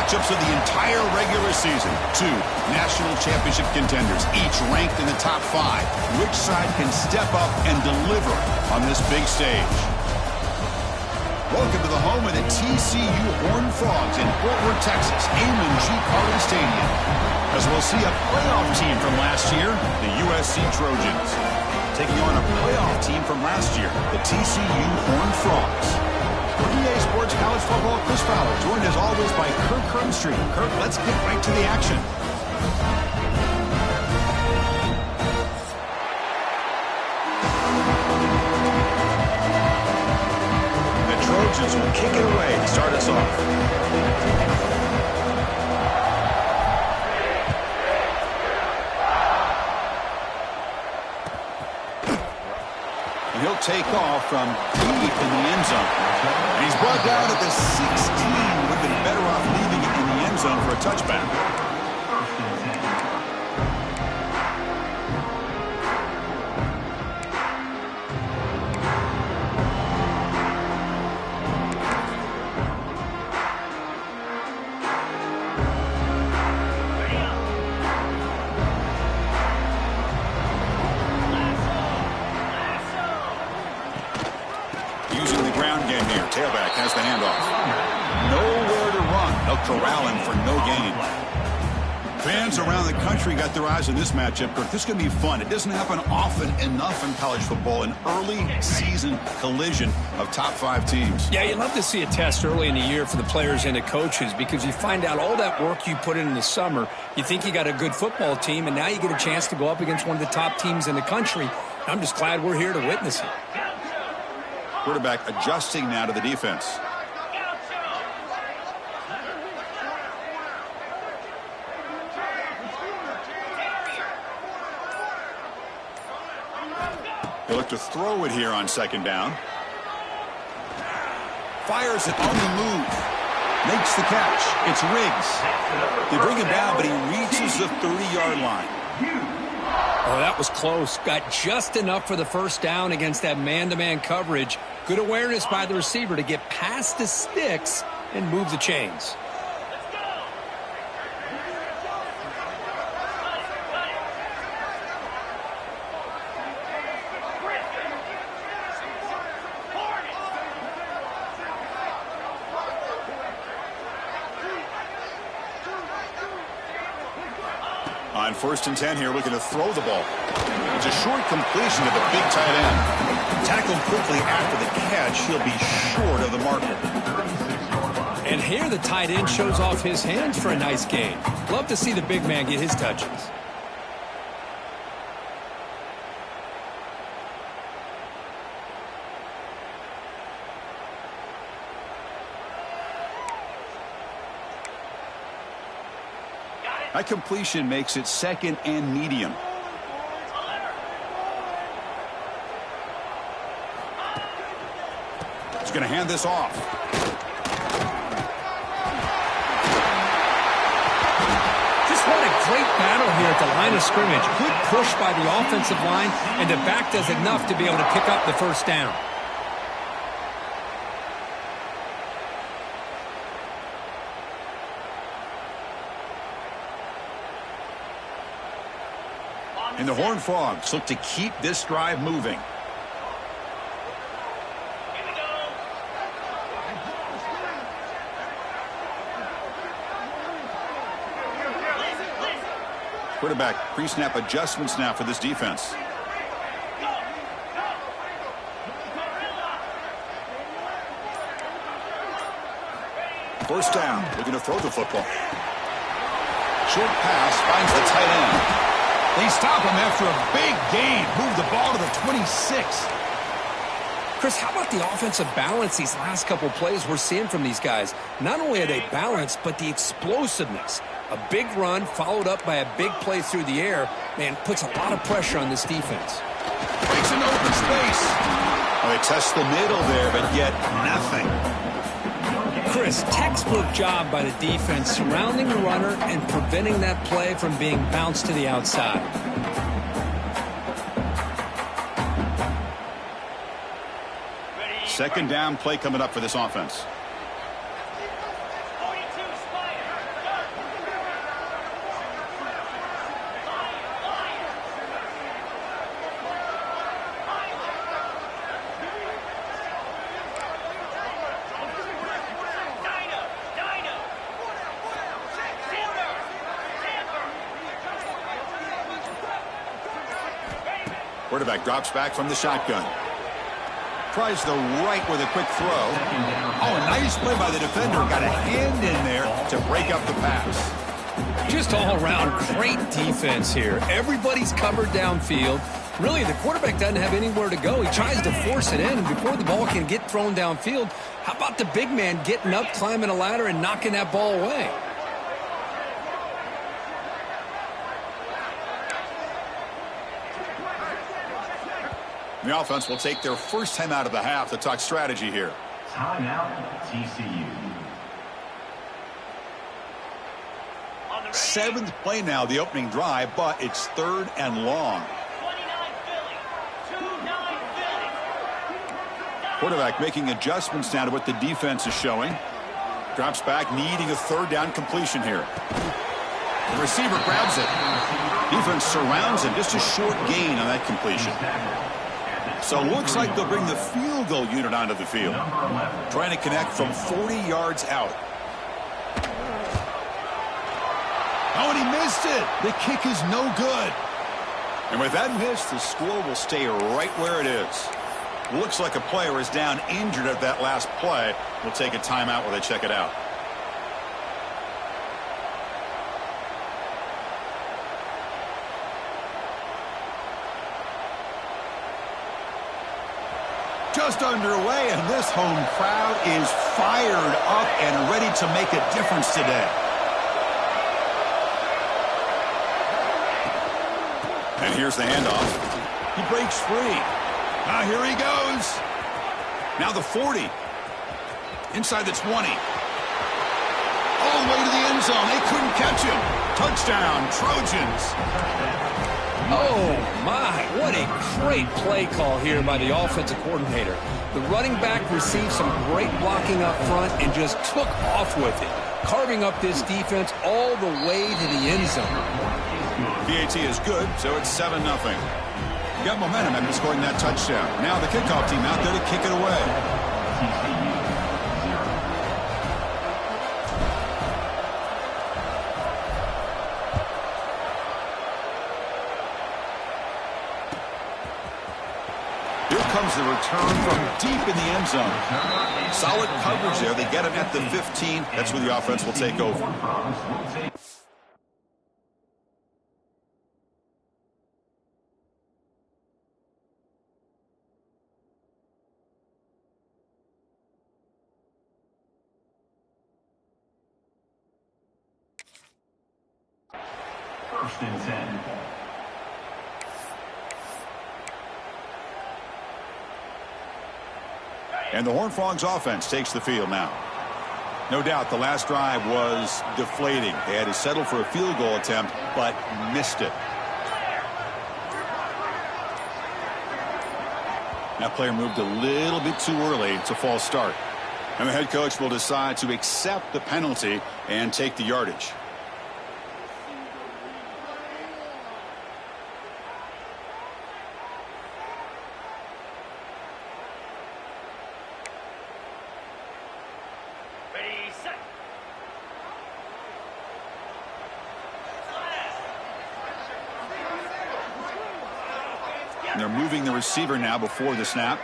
matchups of the entire regular season. Two national championship contenders, each ranked in the top 5. Which side can step up and deliver on this big stage? Welcome to the home of the TCU Horned Frogs in Fort Worth, Texas, Amon G. Carter Stadium. As we'll see a playoff team from last year, the USC Trojans, taking on a playoff team from last year, the TCU Horned Frogs. For EA Sports College Football, Chris Fowler, joined as always by Kirk Herbstreit. Kirk, let's get right to the action. The Trojans will kick it away to start us off. He'll take off from deep in the end zone. And he's brought down at the 16. Would have been better off leaving it in the end zone for a touchback. Tailback has the handoff. Nowhere to run. They'll corral him for no gain. Fans around the country got their eyes on this matchup, Kirk. This is going to be fun. It doesn't happen often enough in college football, an early season collision of top 5 teams. Yeah, you'd love to see a test early in the year for the players and the coaches because you find out all that work you put in the summer. You think you got a good football team, and now you get a chance to go up against one of the top teams in the country. I'm just glad we're here to witness it. Quarterback adjusting now to the defense. He'll look to throw it here on second down. Fires it on the move. Makes the catch. It's Riggs. They bring him down, but he reaches the 30-yard line. Oh, that was close. Got just enough for the first down against that man-to-man coverage. Good awareness by the receiver to get past the sticks and move the chains. On 1st and 10 here, looking to throw the ball. It's a short completion to the big tight end. Tackled quickly after the catch, he'll be short of the marker. And here the tight end shows off his hands for a nice gain. Love to see the big man get his touches. That completion makes it 2nd and medium. He's going to hand this off. Just what a great battle here at the line of scrimmage. Good push by the offensive line, and the back does enough to be able to pick up the first down. And the Horned Frogs look to keep this drive moving. Quarterback pre-snap adjustments now for this defense. First down, looking to throw the football. Short pass finds the tight end. They stop him after a big gain. Move the ball to the 26. Chris, how about the offensive balance these last couple plays we're seeing from these guys? Not only are they balanced, but the explosiveness. A big run followed up by a big play through the air, man, puts a lot of pressure on this defense. Breaks an open space. Well, they test the middle there, but yet nothing. Chris, textbook job by the defense surrounding the runner and preventing that play from being bounced to the outside. Second down play coming up for this offense. Quarterback drops back from the shotgun. Tries the right with a quick throw. Oh, a nice play by the defender. Got a hand in there to break up the pass. Just all around great defense here. Everybody's covered downfield. Really, the quarterback doesn't have anywhere to go. He tries to force it in, and before the ball can get thrown downfield, how about the big man getting up, climbing a ladder, and knocking that ball away? The offense will take their first time out of the half to talk strategy here. Timeout, TCU. Seventh play now, the opening drive, but it's 3rd and long. Quarterback making adjustments now to what the defense is showing. Drops back, needing a 3rd down completion here. The receiver grabs it. Defense surrounds him. Just a short gain on that completion. So it looks like they'll bring the field goal unit onto the field. Trying to connect from 40 yards out. Oh, and he missed it. The kick is no good. And with that miss, the score will stay right where it is. Looks like a player is down injured at that last play. We'll take a timeout while they check it out. Just underway, and this home crowd is fired up and ready to make a difference today. And here's the handoff. He breaks free. Now here he goes. Now the 40. Inside the 20. All the way to the end zone. They couldn't catch him. Touchdown, Trojans. Oh, my. What a great play call here by the offensive coordinator. The running back received some great blocking up front and just took off with it, carving up this defense all the way to the end zone. PAT is good, so it's 7-0. Got momentum after scoring that touchdown. Now the kickoff team out there to kick it away. Comes the return from deep in the end zone. Solid coverage there. They get him at the 15. That's where the offense will take over. First and 10. And the Horned Frogs offense takes the field now. No doubt the last drive was deflating. They had to settle for a field goal attempt, but missed it. That player moved a little bit too early. It's a false start. And the head coach will decide to accept the penalty and take the yardage. And they're moving the receiver now before the snap.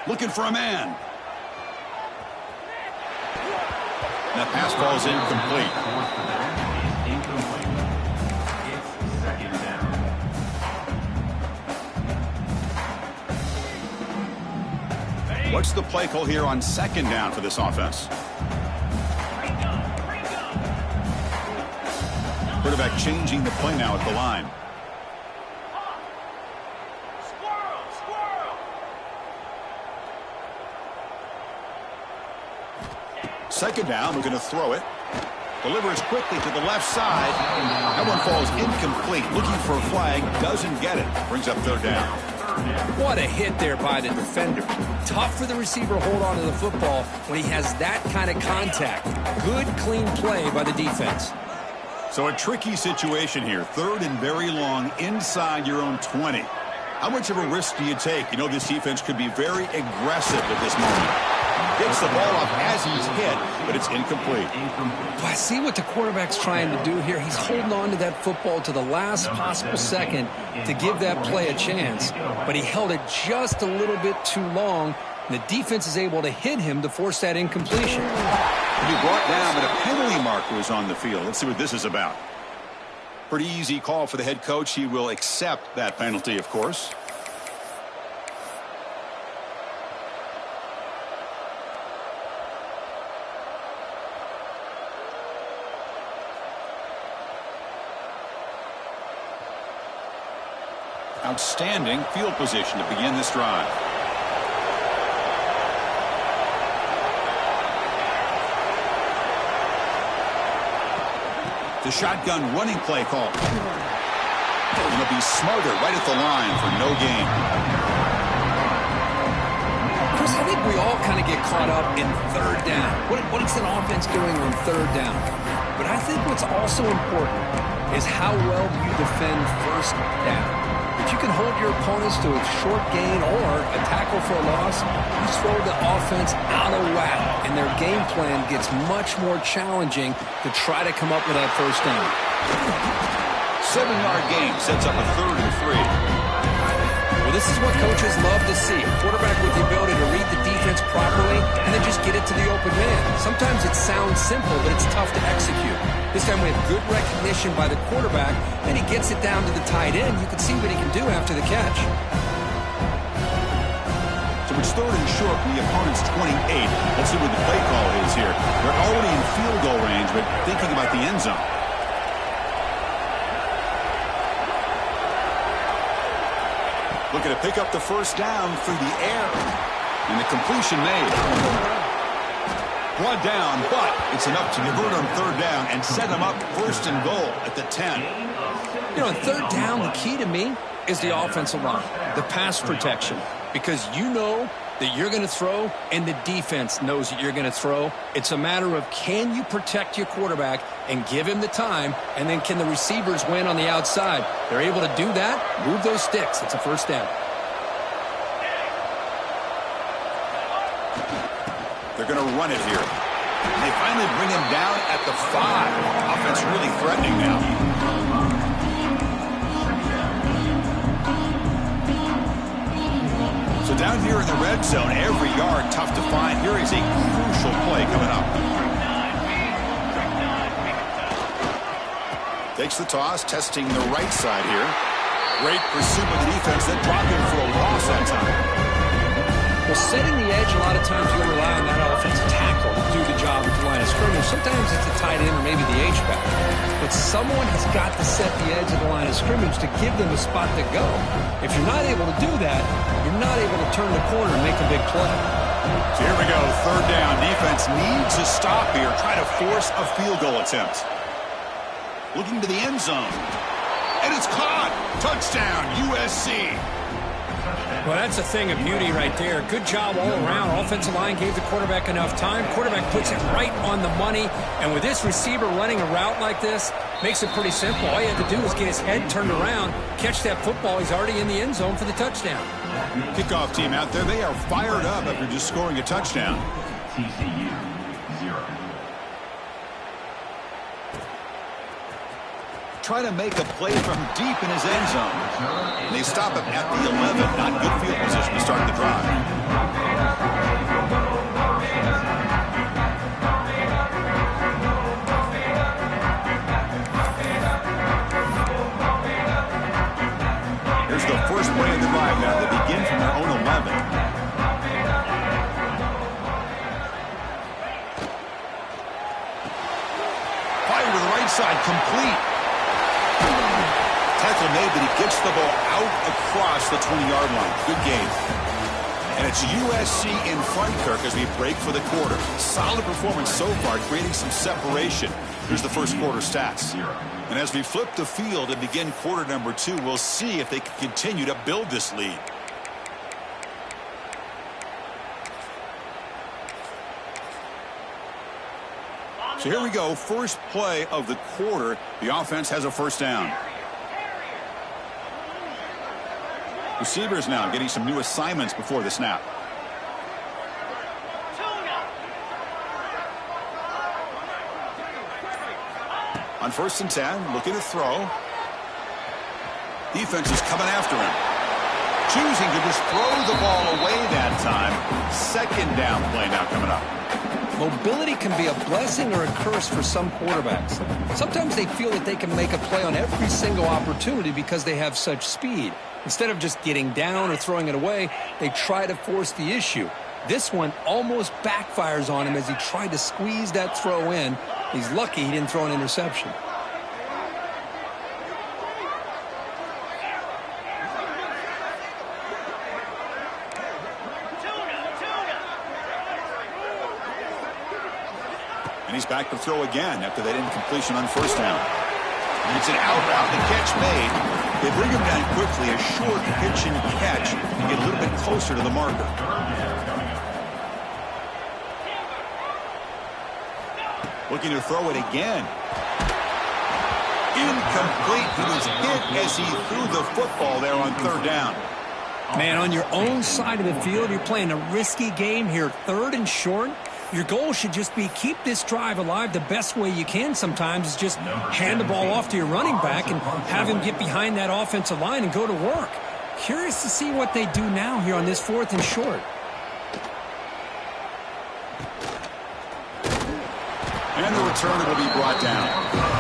Looking for a man. That pass falls incomplete. It's second down. What's the play call here on second down for this offense? Quarterback changing the play now at the line. Second down, we're going to throw it. Delivers quickly to the left side. That one falls incomplete. Looking for a flag, doesn't get it. Brings up third down. What a hit there by the defender. Tough for the receiver to hold on to the football when he has that kind of contact. Good, clean play by the defense. So a tricky situation here. Third and very long inside your own 20. How much of a risk do you take? You know this defense could be very aggressive at this moment. Gets the ball up as he's hit, but it's incomplete. Well, I see what the quarterback's trying to do here. He's holding on to that football to the last possible second to give that play a chance, but he held it just a little bit too long, and the defense is able to hit him to force that incompletion. He brought down, but a penalty marker was on the field. Let's see what this is about. Pretty easy call for the head coach. He will accept that penalty, of course. Outstanding field position to begin this drive. The shotgun running play call. It'll be smothered right at the line for no gain. Chris, I think we all kind of get caught up in third down. What is an offense doing on third down? But I think what's also important is how well you defend first down. If you can hold your opponents to a short gain or a tackle for a loss, you throw the offense out of whack, and their game plan gets much more challenging to try to come up with that first down. 7-yard gain sets up a 3rd and 3. Well, this is what coaches love to see. A quarterback with the ability to read the defense properly and then just get it to the open man. Sometimes it sounds simple, but it's tough to execute. This time we have good recognition by the quarterback, and he gets it down to the tight end. You can see what he can do after the catch. So it's 3rd and short from the opponent's 28. Let's see what the play call is here. They're already in field goal range, but thinking about the end zone. Looking to pick up the first down through the air. And the completion made. Brought down, but it's enough to convert on 3rd down and set them up 1st and goal at the 10. You know, on 3rd down, the key to me is the offensive line, the pass protection. Because you know that you're going to throw, and the defense knows that you're going to throw. It's a matter of, can you protect your quarterback and give him the time, and then can the receivers win on the outside? They're able to do that, move those sticks. It's a first down. They're going to run it here. They finally bring him down at the 5. Offense really threatening now. So down here in the red zone, every yard tough to find. Here is a crucial play coming up. Takes the toss, testing the right side here. Great pursuit of the defense, then dropping for a loss that time. Well, setting the edge, a lot of times you'll rely on that offensive tackle to do the job at the line of scrimmage. Sometimes it's the tight end or maybe the H-back. But someone has got to set the edge of the line of scrimmage to give them a spot to go. If you're not able to do that, you're not able to turn the corner and make a big play. So here we go, 3rd down. Defense needs a stop here. Try to force a field goal attempt. Looking to the end zone. And it's caught. Touchdown, USC. Well, that's a thing of beauty right there. Good job all around. Offensive line gave the quarterback enough time. Quarterback puts it right on the money. And with this receiver running a route like this, makes it pretty simple. All you have to do is get his head turned around, catch that football. He's already in the end zone for the touchdown. Kickoff team out there. They are fired up after just scoring a touchdown. TCU 0. Trying to make a play from deep in his end zone. And they stop him at the 11. Not good field position to start the drive. Here's the first play of the drive now. They begin from their own 11. Fire to the right side, complete. Tackle made, but he gets the ball out across the 20-yard line. Good game. And it's USC in front, Kirk, as we break for the quarter. Solid performance so far, creating some separation. Here's the first quarter stats. And as we flip the field and begin quarter number 2, we'll see if they can continue to build this lead. So here we go, first play of the quarter. The offense has a first down. Receivers now getting some new assignments before the snap. On 1st and 10, looking to throw. Defense is coming after him. Choosing to just throw the ball away that time. 2nd down play now coming up. Mobility can be a blessing or a curse for some quarterbacks. Sometimes they feel that they can make a play on every single opportunity because they have such speed. Instead of just getting down or throwing it away, they try to force the issue. This one almost backfires on him as he tried to squeeze that throw in. He's lucky he didn't throw an interception. And he's back to throw again after that incompletion on 1st down. It's an out route, the catch made. They bring him down quickly, a short pitch and catch, and get a little bit closer to the marker. Looking to throw it again. Incomplete. He was hit as he threw the football there on 3rd down. Man, on your own side of the field, you're playing a risky game here, 3rd and short. Your goal should just be keep this drive alive the best way you can sometimes is just hand the ball off to your running back and have him get behind that offensive line and go to work. Curious to see what they do now here on this 4th and short. And the return will be brought down.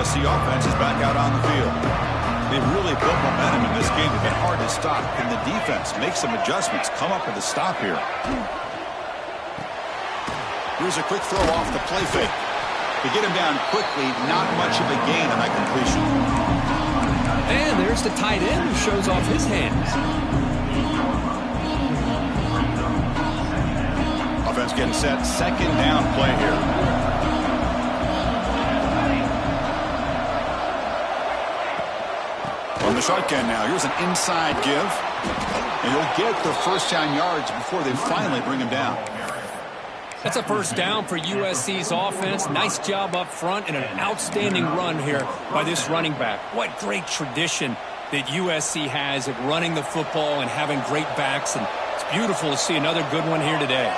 The offense is back out on the field. They've really built momentum in this game. It's been hard to stop. Can the defense make some adjustments, come up with a stop here? Here's a quick throw off the play fake. To get him down quickly, not much of a gain on that completion. And there's the tight end who shows off his hands. Offense getting set. 2nd down play here. On the shotgun now, here's an inside give. And he'll get the 1st down yards before they finally bring him down. That's a 1st down for USC's offense. Nice job up front and an outstanding run here by this running back. What great tradition that USC has at running the football and having great backs. And it's beautiful to see another good one here today.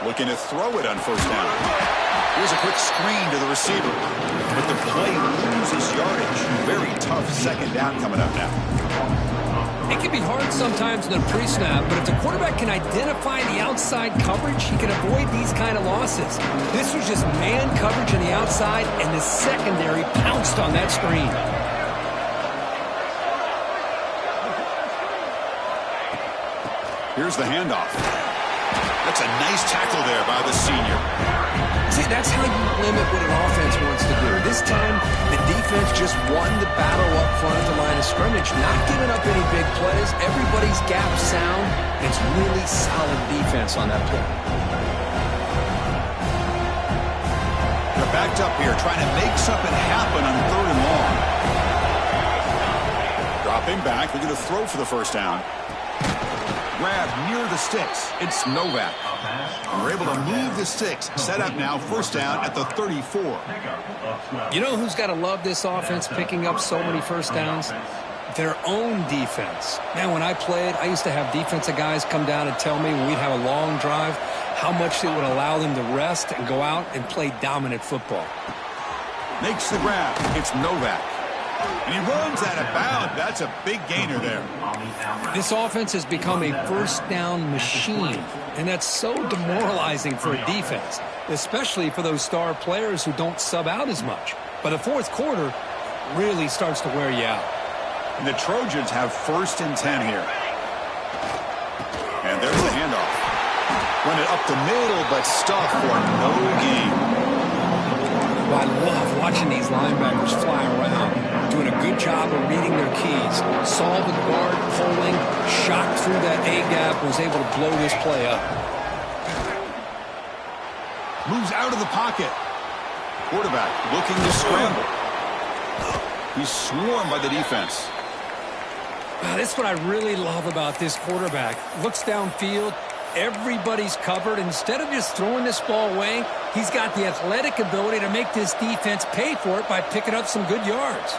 Looking to throw it on 1st down. Here's a quick screen to the receiver. But the play loses yardage. Very tough 2nd down coming up now. It can be hard sometimes in a pre-snap, but if the quarterback can identify the outside coverage, he can avoid these kind of losses. This was just man coverage on the outside, and the secondary pounced on that screen. Here's the handoff. That's a nice tackle there by the senior. See, that's how you limit what an offense wants to do. This time, the defense just won the battle up front at the line of scrimmage, not giving up any big plays. Everybody's gap sound. It's really solid defense on that play. They're backed up here, trying to make something happen on 3rd and long. Dropping back, they're going to throw for the 1st down. Grab near the sticks. It's Novak. And we're able to move the sticks. Set up now, 1st down at the 34. You know who's got to love this offense picking up so many 1st downs? Their own defense. Man, when I played, I used to have defensive guys come down and tell me when we'd have a long drive how much it would allow them to rest and go out and play dominant football. Makes the grab. It's Novak. And he runs out of bounds. That's a big gainer there. This offense has become a 1st down machine, and that's so demoralizing for a defense, especially for those star players who don't sub out as much. But the 4th quarter really starts to wear you out. And the Trojans have 1st and 10 here. And there's the handoff. Run it up the middle, but stuffed for no gain. Well, I love watching these linebackers fly around, doing a good job of reading their keys. Saw the guard pulling, shot through that A-gap, was able to blow this play up. Moves out of the pocket. Quarterback looking to scramble. He's swarmed by the defense. That's what I really love about this quarterback. Looks downfield, Everybody's covered. Instead of just throwing this ball away, he's got the athletic ability to make this defense pay for it by picking up some good yards.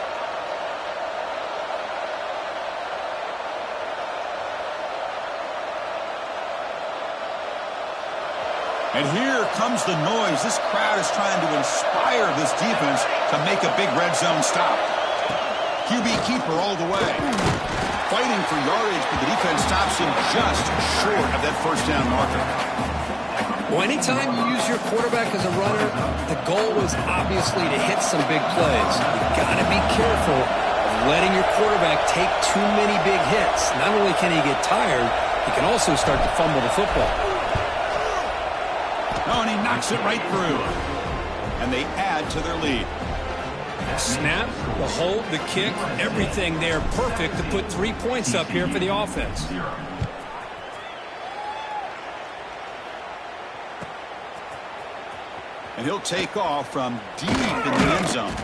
And here comes the noise. This crowd is trying to inspire this defense to make a big red zone stop. QB keeper all the way. Fighting for yardage, but the defense stops him just short of that first down marker. Well, anytime you use your quarterback as a runner, the goal is obviously to hit some big plays. You've got to be careful of letting your quarterback take too many big hits. Not only can he get tired, he can also start to fumble the football. Oh, and he knocks it right through. And they add to their lead. Snap, the hold, the kick, everything there perfect to put 3 points up here for the offense. And he'll take off from deep in the end zone.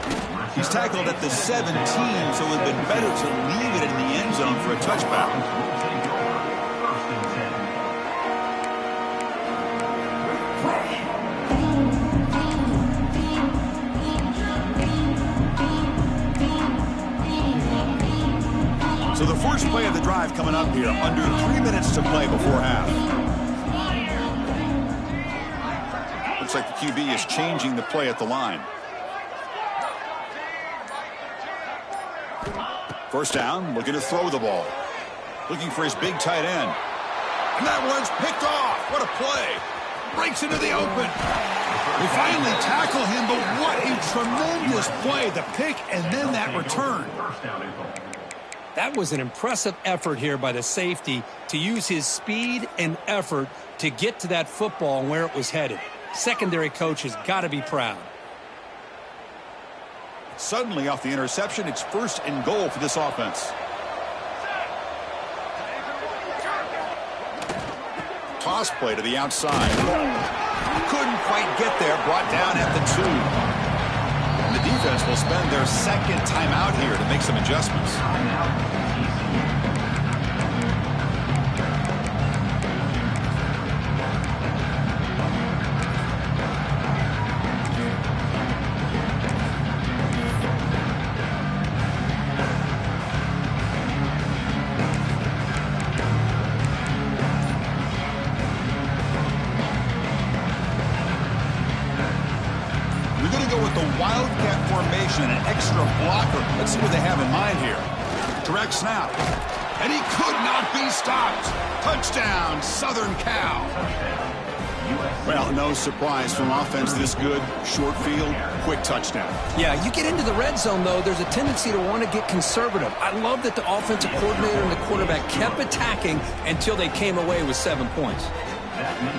He's tackled at the 17, so it would have been better to leave it in the end zone for a touchback. So the first play of the drive coming up here, under 3 minutes to play before half. Looks like the QB is changing the play at the line. First down, looking to throw the ball. Looking for his big tight end. And that one's picked off. What a play. Breaks into the open. They finally tackle him, but what a tremendous play. The pick and then that return. That was an impressive effort here by the safety to use his speed and effort to get to that football and where it was headed. Secondary coach has got to be proud. Suddenly off the interception, it's 1st and goal for this offense. Toss play to the outside. Couldn't quite get there, brought down at the 2. And the defense will spend their second timeout here to make some adjustments. Wildcat formation, an extra blocker. Let's see what they have in mind here. Direct snap. And he could not be stopped. Touchdown, Southern Cal. Well, no surprise from offense this good. Short field, quick touchdown. Yeah, you get into the red zone, though, there's a tendency to want to get conservative. I love that the offensive coordinator and the quarterback kept attacking until they came away with 7 points.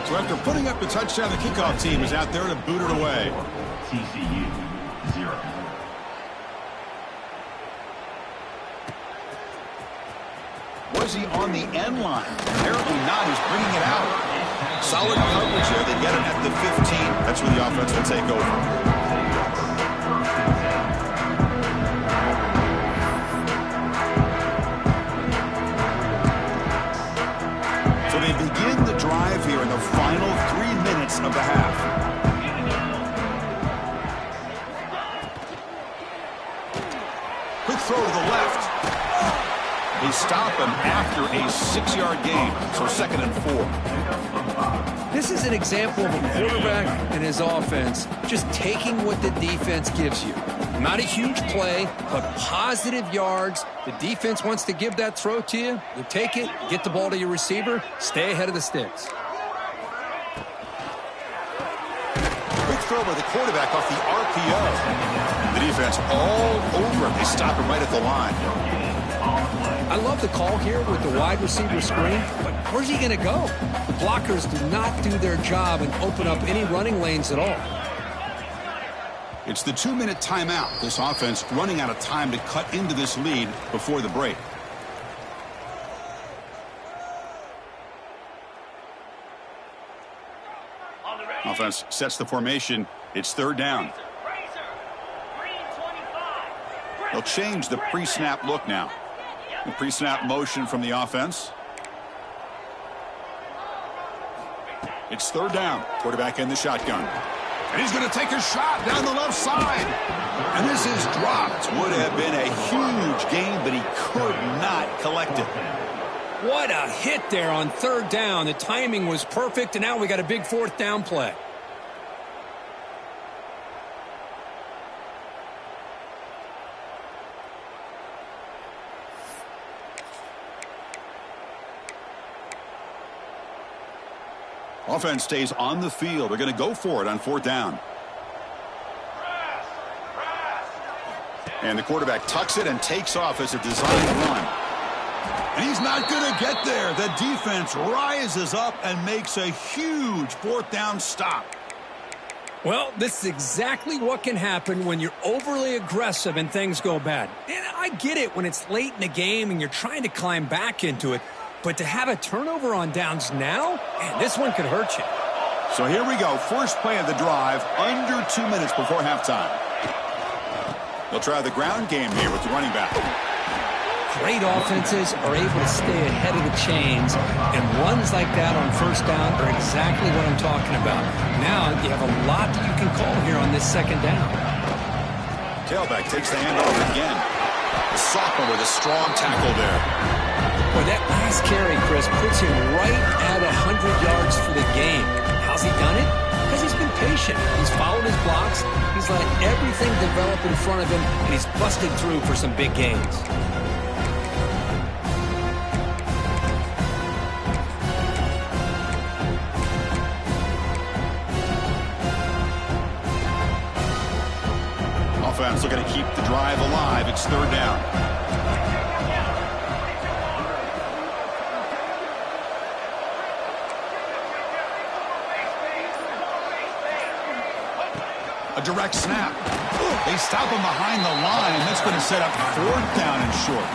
So after putting up the touchdown, the kickoff team is out there to boot it away. TCU 0. Was he on the end line? Apparently not. He's bringing it out. Solid coverage there. They get him at the 15. That's where the offense will take over. So they begin the drive here in the final 3 minutes of the half. Quick throw to the left. They stop him after a 6-yard gain, so 2nd and 4. This is an example of a quarterback and his offense just taking what the defense gives you. Not a huge play, but positive yards. The defense wants to give that throw to you. You take it, get the ball to your receiver, stay ahead of the sticks. Quick throw by the quarterback off the RPO. The defense all over him. They stop him right at the line. I love the call here with the wide receiver screen, but where's he going to go? The blockers do not do their job and open up any running lanes at all. It's the 2-minute timeout. This offense running out of time to cut into this lead before the break. Offense sets the formation. It's 3rd down. They'll change the pre-snap look now. The pre-snap motion from the offense. It's third down. Quarterback in the shotgun. And he's going to take a shot down the left side. And this is dropped. Would have been a huge gain, but he could not collect it. What a hit there on third down. The timing was perfect, and now we got a big fourth down play. Offense stays on the field. They're going to go for it on fourth down. And the quarterback tucks it and takes off as a designed run. And he's not going to get there. The defense rises up and makes a huge fourth down stop. Well, this is exactly what can happen when you're overly aggressive and things go bad. And I get it when it's late in the game and you're trying to climb back into it. But to have a turnover on downs now, man, this one could hurt you. So here we go. First play of the drive, under 2 minutes before halftime. They'll try the ground game here with the running back. Great offenses are able to stay ahead of the chains, and runs like that on first down are exactly what I'm talking about. Now you have a lot that you can call here on this second down. Tailback takes the handoff again. The sophomore with a strong tackle there. Boy, that last carry, Chris, puts him right at 100 yards for the game. How's he done it? Because he's been patient. He's followed his blocks. He's let everything develop in front of him, and he's busted through for some big gains. Offense looking to keep the drive alive. It's third down. A direct snap. They stop him behind the line. That's going to set up fourth down and short.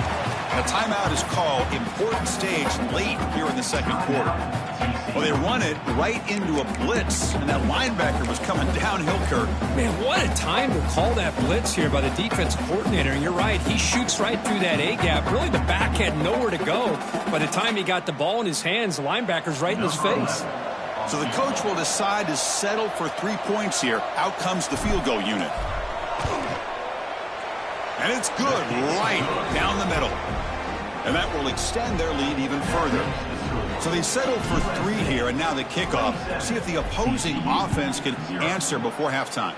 And a timeout is called. Important stage late here in the second quarter. Well, they run it right into a blitz, and that linebacker was coming downhill, Kirk. Man, what a time to call that blitz here by the defense coordinator. And you're right, he shoots right through that A-gap. Really, the back had nowhere to go. By the time he got the ball in his hands, the linebacker's right in his face. So the coach will decide to settle for 3 points here. Out comes the field goal unit. And it's good right down the middle. And that will extend their lead even further. So they settled for 3 here, and now the kickoff. See if the opposing offense can answer before halftime.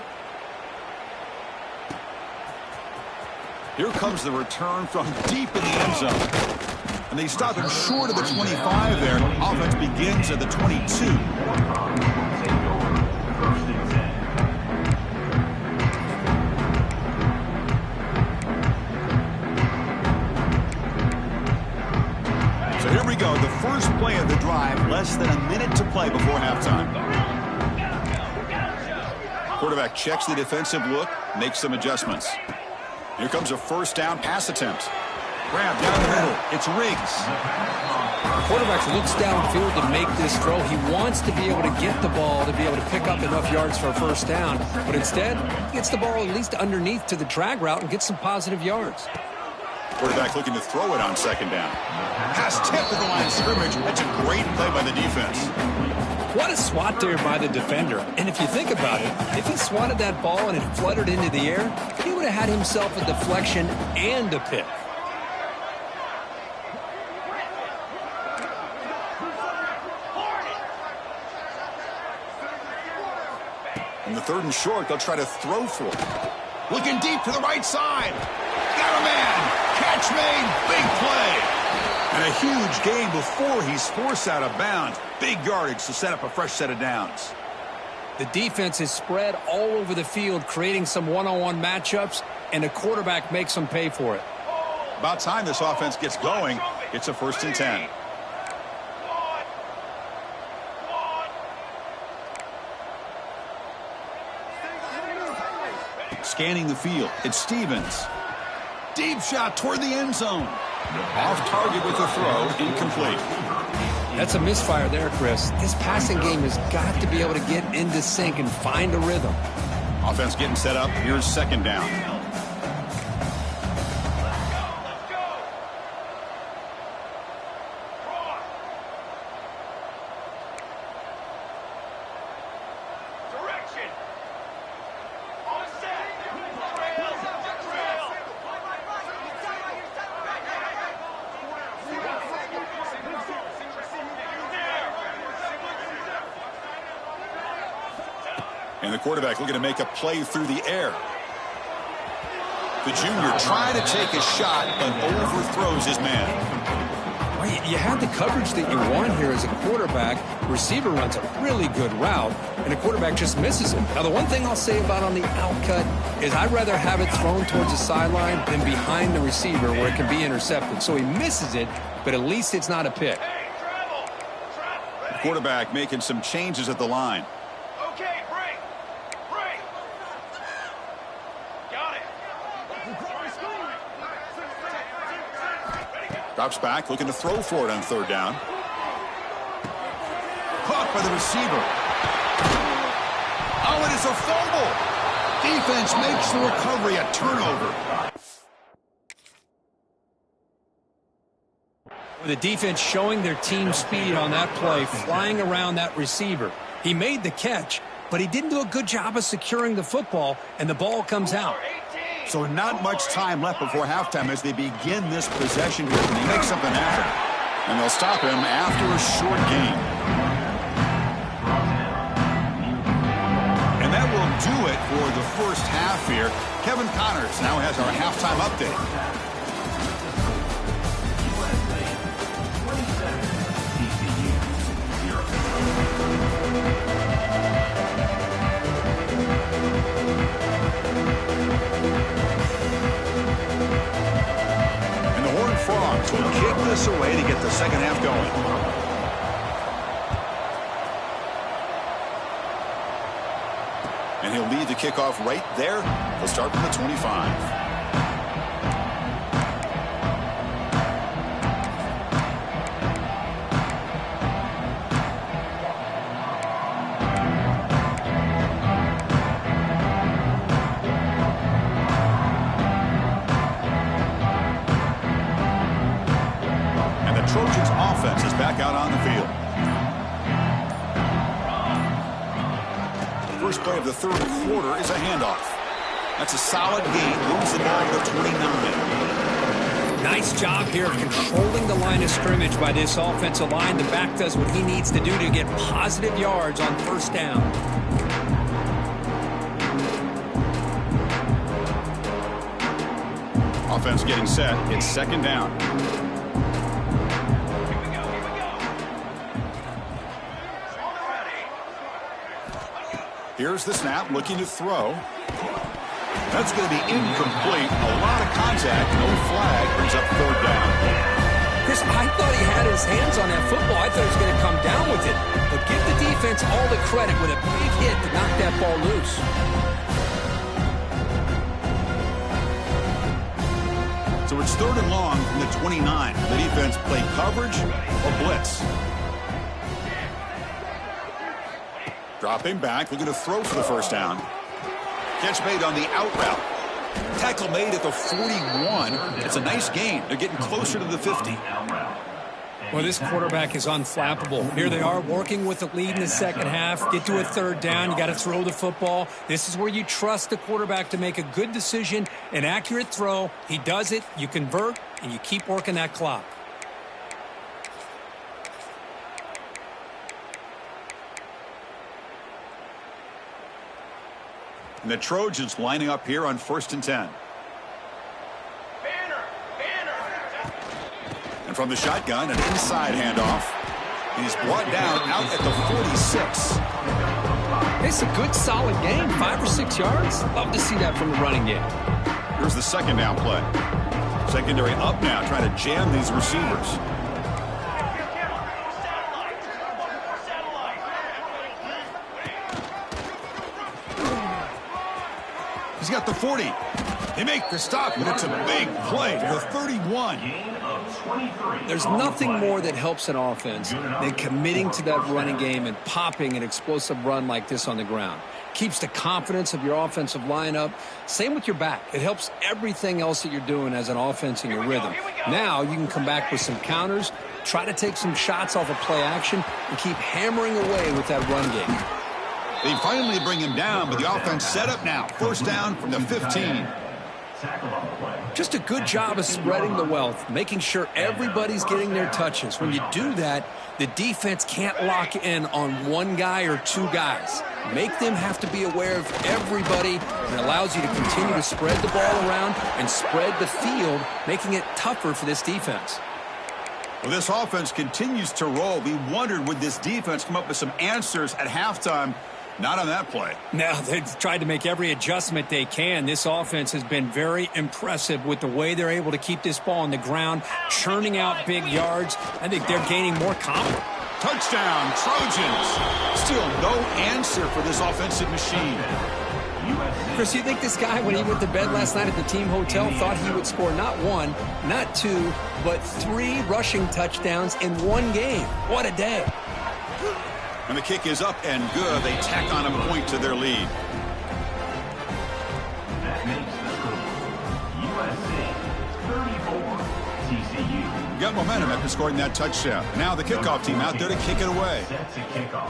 Here comes the return from deep in the end zone. And they stop him short of the 25 there. Offense begins at the 22. So here we go. The first play of the drive. Less than a minute to play before halftime. Quarterback checks the defensive look, makes some adjustments. Here comes a first down pass attempt. Grab down the middle. It's Riggs. The quarterback looks downfield to make this throw. He wants to be able to get the ball to be able to pick up enough yards for a first down. But instead, he gets the ball at least underneath to the drag route and gets some positive yards. Quarterback looking to throw it on second down. Pass tip to the line of scrimmage. That's a great play by the defense. What a swat there by the defender. And if you think about it, if he swatted that ball and it fluttered into the air, he would have had himself a deflection and a pick. In the third and short, they'll try to throw for it. Looking deep to the right side. Got a man. Catch made. Big play. And a huge gain before he's forced out of bounds. Big yardage to set up a fresh set of downs. The defense is spread all over the field, creating some one-on-one matchups, and the quarterback makes them pay for it. About time this offense gets going. It's a 1st and 10. Scanning the field. It's Stevens. Deep shot toward the end zone. Off target with a throw. Incomplete. That's a misfire there, Chris. This passing game has got to be able to get into sync and find a rhythm. Offense getting set up. Here's second down. And the quarterback looking to make a play through the air. The junior trying to take a shot, but overthrows his man. Well, you had the coverage that you want here as a quarterback. Receiver runs a really good route, and the quarterback just misses it. Now, the one thing I'll say about on the out cut is I'd rather have it thrown towards the sideline than behind the receiver where it can be intercepted. So he misses it, but at least it's not a pick. The quarterback making some changes at the line. Drops back, looking to throw for it on third down. Caught by the receiver. Oh, it is a fumble. Defense makes the recovery a turnover. The defense showing their team speed on that play, flying around that receiver. He made the catch, but he didn't do a good job of securing the football, and the ball comes out. So not much time left before halftime as they begin this possession here. Can they make something happen? And they'll stop him after a short gain. And that will do it for the first half here. Kevin Connors now has our halftime update. Frogs will kick this away to get the second half going. And he'll lead the kickoff right there. He'll start from the 25. Trojans offense is back out on the field. The first play of the third quarter is a handoff. That's a solid gain. Moves the ball to 29. Nice job here controlling the line of scrimmage by this offensive line. The back does what he needs to do to get positive yards on first down. Offense getting set. It's second down. Here's the snap, looking to throw. That's going to be incomplete. A lot of contact, no flag, brings up third down. Chris, I thought he had his hands on that football. I thought he was going to come down with it. But give the defense all the credit with a big hit to knock that ball loose. So it's third and long from the 29. The defense play coverage or blitz. Dropping back, looking to throw for the first down. Catch made on the out route. Tackle made at the 41. It's a nice gain. They're getting closer to the 50. Well, this quarterback is unflappable. Here they are working with the lead in the second half. Get to a third down. You got to throw the football. This is where you trust the quarterback to make a good decision, an accurate throw. He does it. You convert, and you keep working that clock. And the Trojans lining up here on 1st and 10. And from the shotgun, an inside handoff. He's brought down out at the 46. It's a good, solid game. 5 or 6 yards. Love to see that from the running game. Here's the second down play. Secondary up now, trying to jam these receivers. He's got the 40. They make the stop, but it's a big play to the 31. There's nothing more that helps an offense than committing to that running game and popping an explosive run like this on the ground. Keeps the confidence of your offensive lineup. Same with your back. It helps everything else that you're doing as an offense in your rhythm. Now you can come back with some counters, try to take some shots off of play action, and keep hammering away with that run game. They finally bring him down, but the offense set up now. First down from the 15. Tackle on the play. Just a good job of spreading the wealth, making sure everybody's getting their touches. When you do that, the defense can't lock in on one guy or two guys. Make them have to be aware of everybody, and it allows you to continue to spread the ball around and spread the field, making it tougher for this defense. Well, this offense continues to roll. We wondered, would this defense come up with some answers at halftime? Not on that play. Now, they've tried to make every adjustment they can. This offense has been very impressive with the way they're able to keep this ball on the ground, churning out big yards. I think they're gaining more confidence. Touchdown, Trojans. Still no answer for this offensive machine. Chris, you think this guy, when he went to bed last night at the team hotel, thought he would score not one, not two, but 3 rushing touchdowns in one game? What a day. And the kick is up and good. They tack on a point to their lead. That makes the score USC 34, TCU. Got momentum after scoring that touchdown. Now the kickoff team out there to kick it away. Set to kickoff.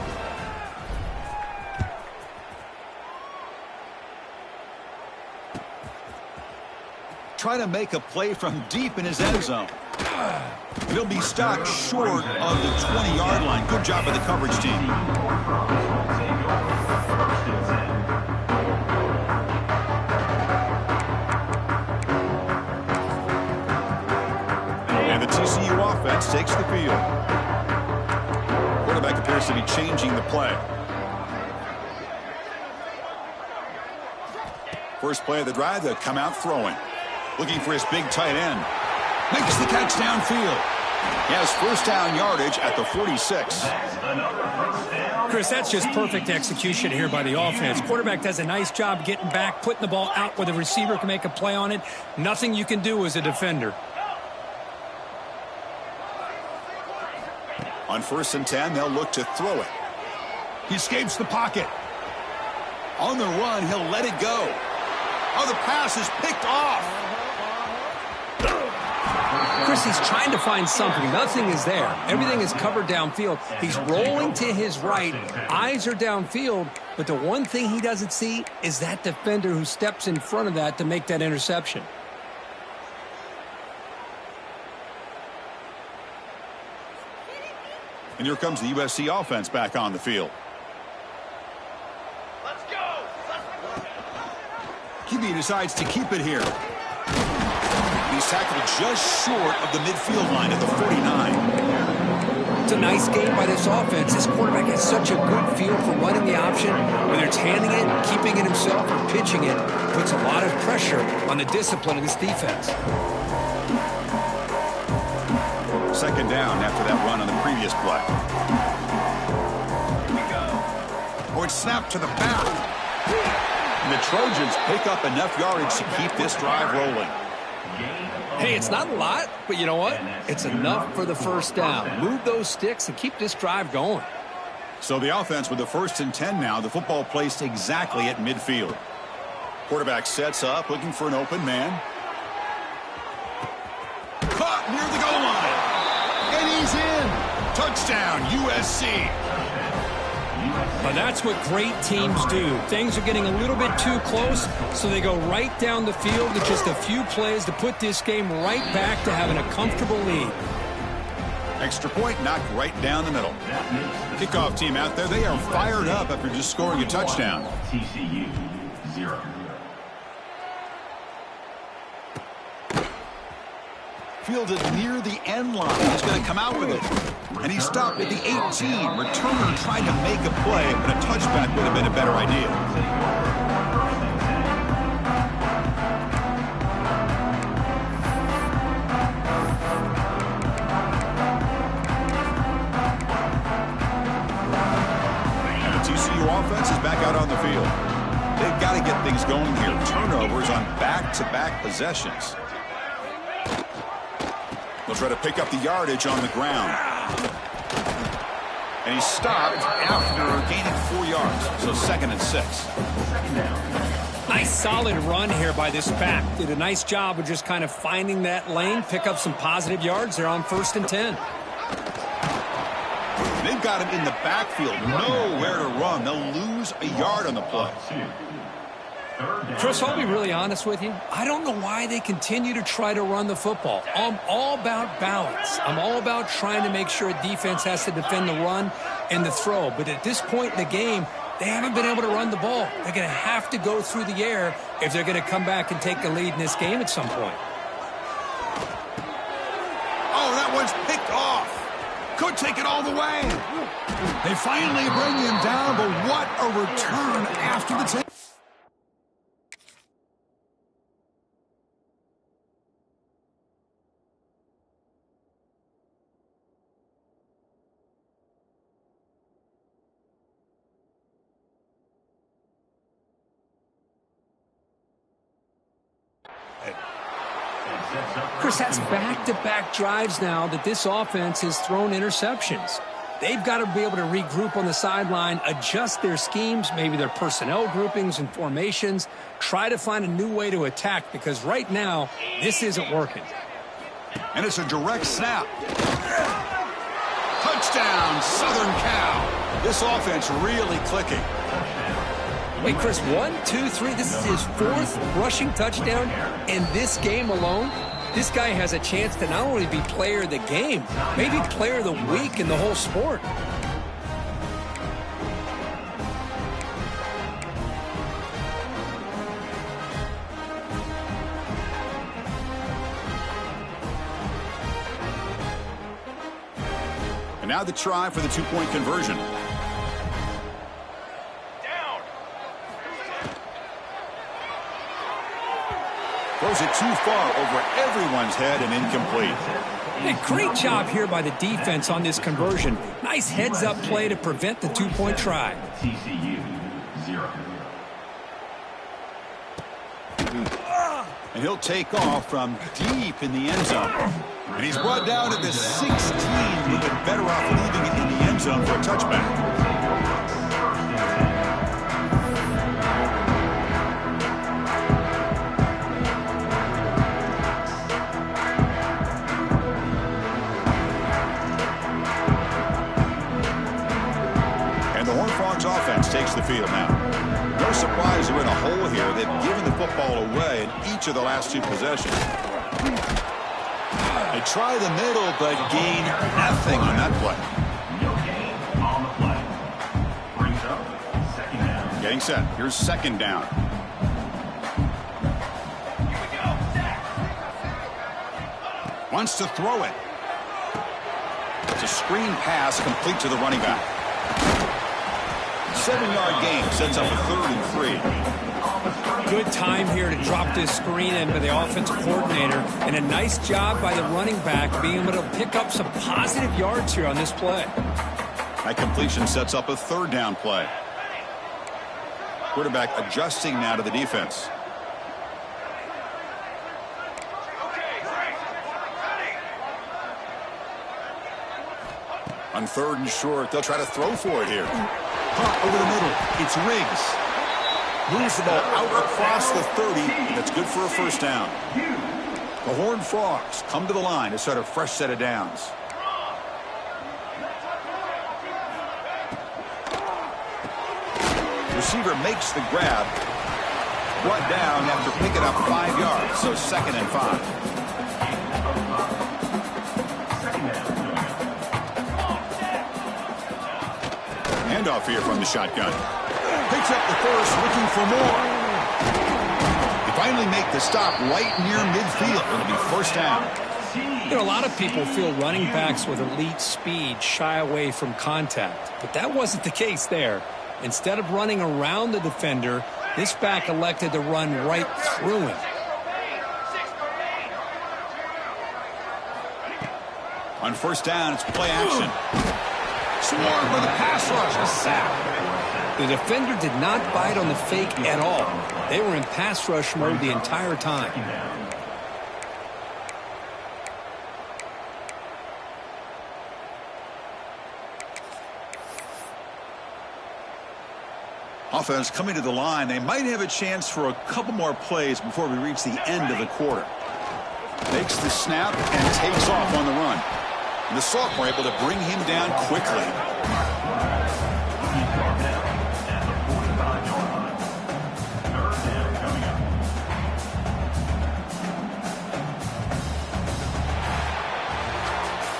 Trying to make a play from deep in his end zone. He'll be stopped short of the 20-yard line. Good job of the coverage team. And the TCU offense takes the field. Quarterback appears to be changing the play. First play of the drive, they'll come out throwing. Looking for his big tight end. Makes the catch downfield. He has first down yardage at the 46. Chris, that's just perfect execution here by the offense. Quarterback does a nice job getting back, putting the ball out where the receiver can make a play on it. Nothing you can do as a defender. On 1st and 10, they'll look to throw it. He escapes the pocket. On the run, he'll let it go. Oh, the pass is picked off. Chris, he's trying to find something. Nothing is there. Everything is covered downfield. He's rolling to his right. Eyes are downfield. But the one thing he doesn't see is that defender who steps in front of that to make that interception. And here comes the USC offense back on the field. Let's go! QB decides to keep it here. He's tackled just short of the midfield line at the 49. It's a nice game by this offense. This quarterback has such a good feel for running the option. Whether it's handing it, keeping it himself, or pitching it, puts a lot of pressure on the discipline of this defense. Second down after that run on the previous play. Oh, it's snapped to the back. And the Trojans pick up enough yardage to keep this drive rolling. Hey, it's not a lot, but you know what? It's enough for the first down. Move those sticks and keep this drive going. So the offense with the 1st and 10 now. The football placed exactly at midfield. Quarterback sets up, looking for an open man. Caught near the goal line. And he's in. Touchdown, USC. But that's what great teams do. Things are getting a little bit too close, so they go right down the field with just a few plays to put this game right back to having a comfortable lead. Extra point knocked right down the middle. Kickoff team out there, they are fired up after just scoring a touchdown. TCU 0. Fielded near the end line. He's going to come out with it. And he stopped at the 18. Returner tried to make a play, but a touchback would have been a better idea. And the TCU offense is back out on the field. They've got to get things going here. Turnovers on back-to-back possessions. They'll try to pick up the yardage on the ground. And he stopped after gaining 4 yards. So 2nd and 6. Nice solid run here by this pack. Did a nice job of just kind of finding that lane, pick up some positive yards. They're on 1st and 10. They've got him in the backfield. Nowhere to run. They'll lose a yard on the play. Chris, I'll be really honest with you. I don't know why they continue to try to run the football. I'm all about balance. I'm all about trying to make sure a defense has to defend the run and the throw. But at this point in the game, they haven't been able to run the ball. They're going to have to go through the air if they're going to come back and take the lead in this game at some point. Oh, that one's picked off. Could take it all the way. They finally bring him down, but what a return after the take. Chris, that's back-to-back drives now that this offense has thrown interceptions. They've got to be able to regroup on the sideline, adjust their schemes, maybe their personnel groupings and formations, try to find a new way to attack because right now, this isn't working. And it's a direct snap. Touchdown, Southern Cal. This offense really clicking. Wait, Chris, 1, 2, 3. This is his 4th rushing touchdown in this game alone. This guy has a chance to not only be player of the game, maybe player of the week in the whole sport. And now the try for the two-point conversion. Throws it too far over everyone's head and incomplete. Hey, great job here by the defense on this conversion. Nice heads-up play to prevent the two-point try. TCU 0. And he'll take off from deep in the end zone. And he's brought down at the 16. A little bit better off leaving it in the end zone for a touchback. Offense takes the field now. No surprise they're in a hole here. They've given the football away in each of the last 2 possessions. They try the middle, but gain nothing on that play. No gain on the play. Brings up 2nd down. Getting set. Here's 2nd down. Wants to throw it. It's a screen pass complete to the running back. 7-yard gain sets up a 3rd and 3. Good time here to drop this screen in by the offensive coordinator, and a nice job by the running back being able to pick up some positive yards here on this play. That completion sets up a 3rd down play. Quarterback adjusting now to the defense. On 3rd and short, they'll try to throw for it here. Hot over the middle. It's Riggs. Moves the ball out across the 30. That's good for a 1st down. The Horned Frogs come to the line to start a fresh set of downs. Receiver makes the grab. Brought down after picking up 5 yards. So 2nd and 5. Handoff here from the shotgun. Picks up the 1st, looking for more. They finally make the stop right near midfield. It'll be 1st down. You know, a lot of people feel running backs with elite speed shy away from contact, but that wasn't the case there. Instead of running around the defender, this back elected to run right through him. On 1st down, it's play action. Swarmed by the pass rush. A sack. The defender did not bite on the fake at all. They were in pass rush mode the entire time. Offense coming to the line. They might have a chance for a couple more plays before we reach the end of the quarter. Makes the snap and takes off on the run. And the sophomore able to bring him down quickly.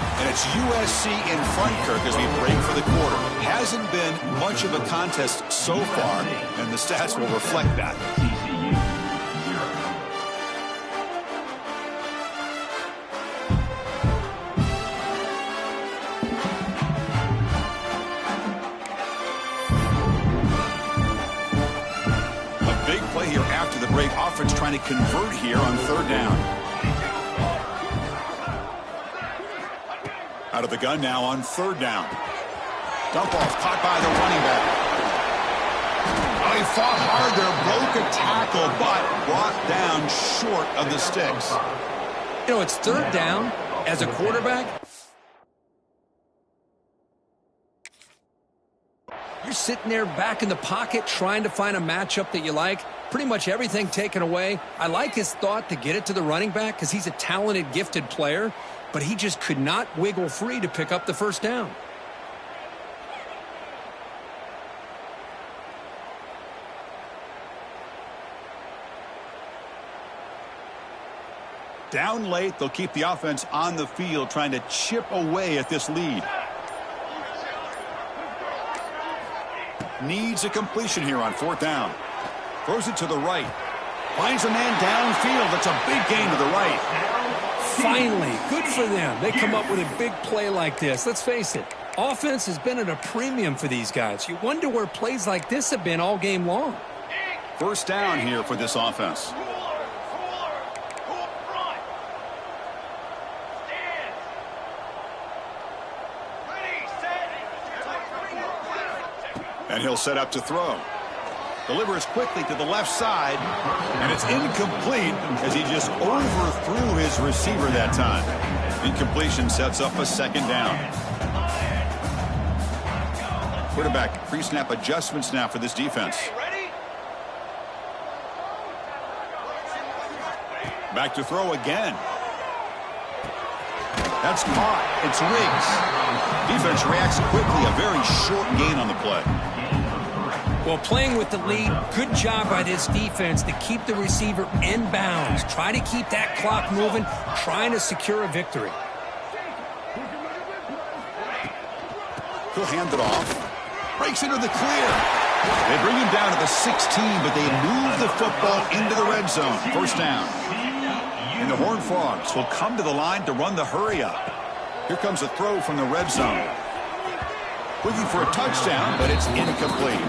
And it's USC in front, Kirk, as we break for the quarter. Hasn't been much of a contest so far, and the stats will reflect that. TCU 0. A big play here after the break. Offense trying to convert here on third down. Out of the gun now on third down. Dump off caught by the running back. Oh, he fought hard there, broke a tackle, but brought down short of the sticks. You know, it's third down as a quarterback. You're sitting there back in the pocket trying to find a matchup that you like. Pretty much everything taken away. I like his thought to get it to the running back because he's a talented, gifted player, but he just could not wiggle free to pick up the first down. Down late, they'll keep the offense on the field trying to chip away at this lead. Needs a completion here on fourth down. Throws it to the right. Finds a man downfield. That's a big gain to the right. Finally, good for them. They come up with a big play like this. Let's face it, offense has been at a premium for these guys. You wonder where plays like this have been all game long. First down here for this offense. And he'll set up to throw. Delivers quickly to the left side. And it's incomplete as he just overthrew his receiver that time. Incompletion sets up a second down. Quarterback pre-snap adjustments now for this defense. Back to throw again. That's caught. It's Riggs. Defense reacts quickly. A very short gain on the play. Well, playing with the lead, good job by this defense to keep the receiver in bounds. Try to keep that clock moving, trying to secure a victory. He'll hand it off. Breaks into the clear. They bring him down to the 16, but they move the football into the red zone. First down. And the Horned Frogs will come to the line to run the hurry up. Here comes a throw from the red zone. Looking for a touchdown, but it's incomplete.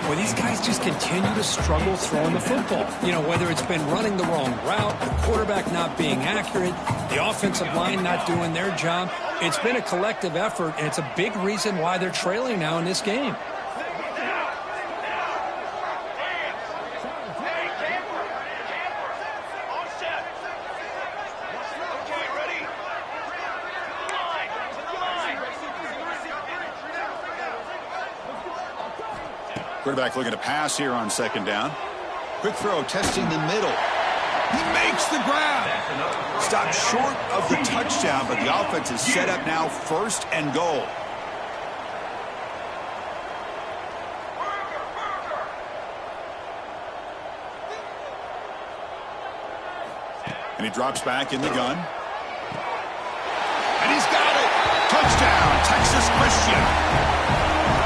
Well, these guys just continue to struggle throwing the football. You know, whether it's been running the wrong route, the quarterback not being accurate, the offensive line not doing their job. It's been a collective effort, and it's a big reason why they're trailing now in this game. Quarterback looking to pass here on second down. Quick throw, testing the middle. He makes the grab. Stopped short of the touchdown, but the offense is set up now first and goal. And he drops back in the gun. And he's got it. Touchdown, Texas Christian.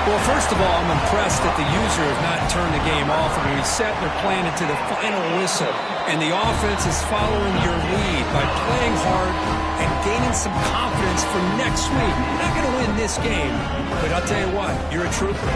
Well, first of all, I'm impressed that the user has not turned the game off and reset. They're playing it to the final whistle. And the offense is following your lead by playing hard and gaining some confidence for next week. You're not going to win this game, but I'll tell you what, you're a trooper.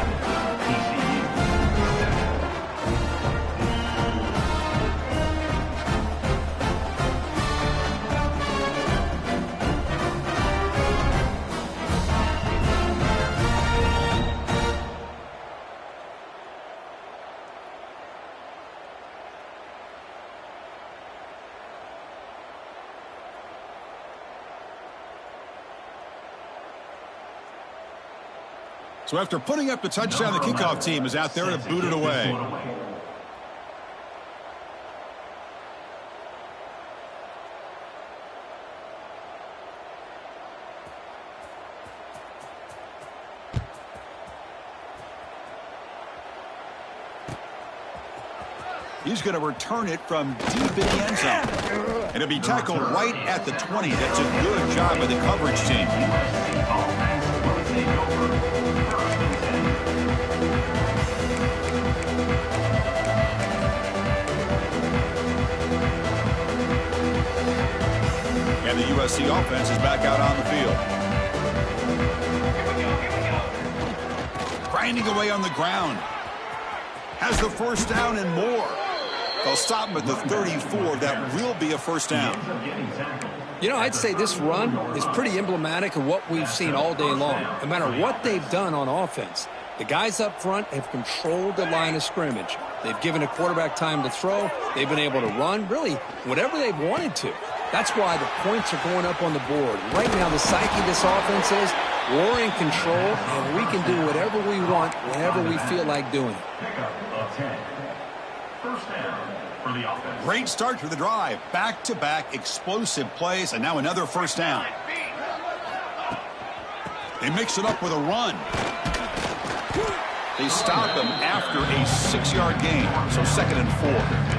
So after putting up the touchdown, the kickoff team is out there to boot it away. He's going to return it from deep in the end zone. And it'll be tackled right at the 20. That's a good job by the coverage team. And the USC offense is back out on the field. Grinding away on the ground. Has the first down and more. They'll stop him at the 34. That will be a first down. You know, I'd say this run is pretty emblematic of what we've seen all day long. No matter what they've done on offense, the guys up front have controlled the line of scrimmage. They've given a quarterback time to throw. They've been able to run, really, whatever they've wanted to. That's why the points are going up on the board. Right now, the psyche of this offense is we're in control, and we can do whatever we want whenever we feel like doing it. First down for the offense. Great start to the drive. Back-to-back explosive plays, and now another first down. They mix it up with a run. They stop him after a 6-yard gain, so 2nd and 4.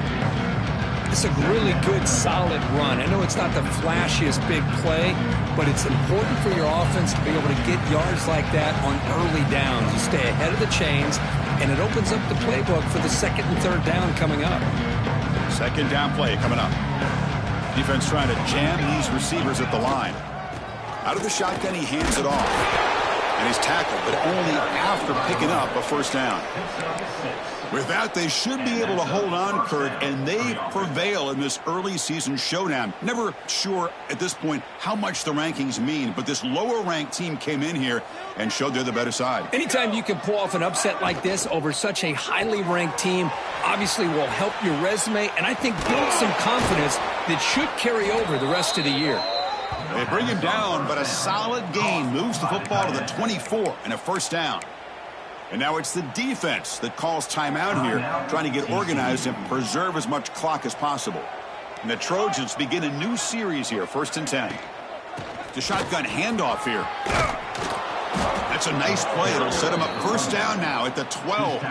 It's a really good, solid run. I know it's not the flashiest big play, but it's important for your offense to be able to get yards like that on early downs. You stay ahead of the chains, and it opens up the playbook for the 2nd and 3rd down coming up. 2nd down play coming up. Defense trying to jam these receivers at the line. Out of the shotgun, he hands it off. And he's tackled, but only after picking up a first down. With that, they should be able to hold on, Kurt, and they prevail in this early season showdown. Never sure at this point how much the rankings mean, but this lower-ranked team came in here and showed they're the better side. Anytime you can pull off an upset like this over such a highly ranked team, obviously will help your resume, and I think build some confidence that should carry over the rest of the year. They bring him down, but a solid gain moves the football to the 24 and a first down. And now it's the defense that calls timeout here, trying to get organized and preserve as much clock as possible. And the Trojans begin a new series here, 1st and 10. The shotgun handoff here. That's a nice play. It'll set him up first down now at the 12.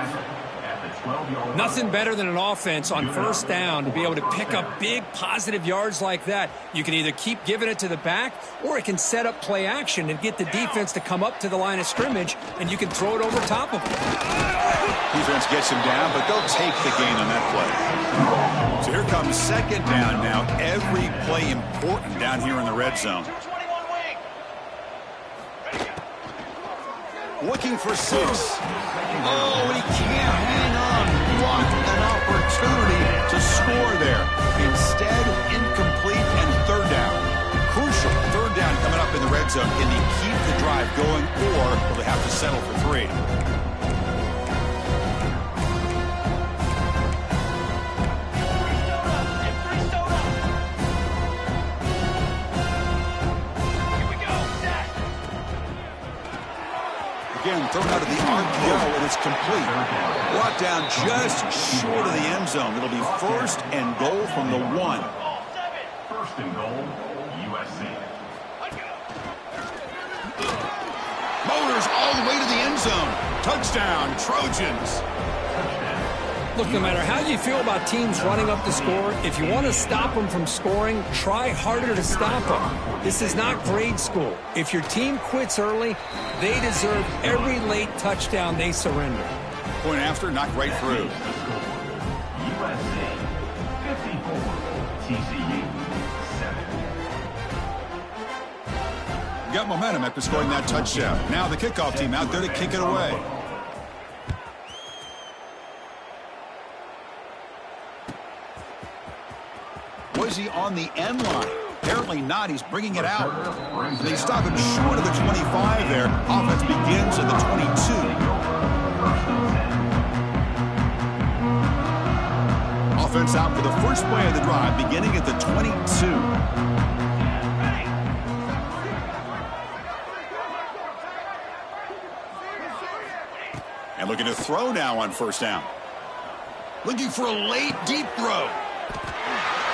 Nothing better than an offense on first down to be able to pick up big positive yards like that. You can either keep giving it to the back, or it can set up play action and get the defense to come up to the line of scrimmage, and you can throw it over top of them. Defense gets him down, but they'll take the gain on that play. So here comes 2nd down now. Every play important down here in the red zone. Looking for 6. Oh, he can't hang on. What an opportunity to score there. Instead, incomplete and 3rd down. Crucial 3rd down coming up in the red zone. Can they keep the drive going, or will they have to settle for 3? Again, thrown out of the RPO, and it's complete. Brought down just short of the end zone. It'll be 1st and goal from the 1. 1st and goal, USC. Motors all the way to the end zone. Touchdown, Trojans. Look, no matter how you feel about teams running up the score, if you want to stop them from scoring, try harder to stop them. This is not grade school. If your team quits early, they deserve every late touchdown they surrender. Point after, knocked right through. USC 54, TCU 7. Got momentum after scoring that touchdown. Now the kickoff team out there to kick it away. Was he on the end line? Apparently not. He's bringing it out. They stop him short of the 25 there. Offense begins at the 22. Offense out for the first play of the drive, beginning at the 22. And looking to throw now on first down. Looking for a late, deep throw.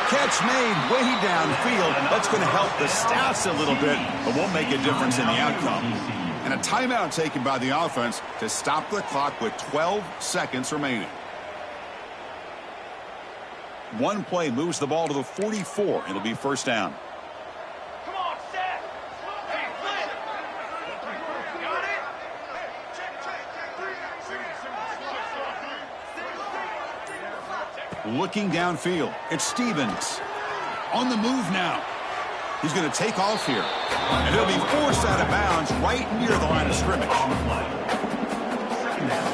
Catch made way downfield. That's going to help the stats a little bit, but won't make a difference in the outcome. And a timeout taken by the offense to stop the clock with 12 seconds remaining. One play moves the ball to the 44. It'll be first down. Come on, set. Hey, flip. Got it? Looking downfield, it's Stevens. On the move now. He's going to take off here. And he'll be forced out of bounds right near the line of scrimmage. On the play. Second down.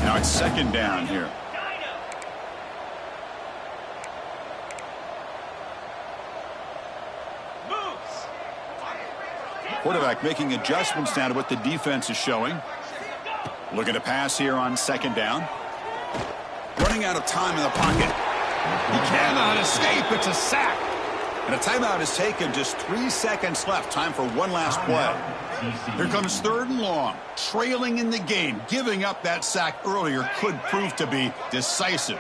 Now it's second down here. Quarterback making adjustments now to what the defense is showing. Looking to pass here on second down. Running out of time in the pocket. He cannot escape. It's a sack. And a timeout is taken. Just 3 seconds left. Time for one last play. Here comes third and long. Trailing in the game. Giving up that sack earlier could prove to be decisive.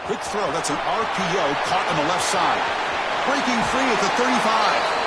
Quick throw. That's an RPO caught on the left side. Breaking free at the 35.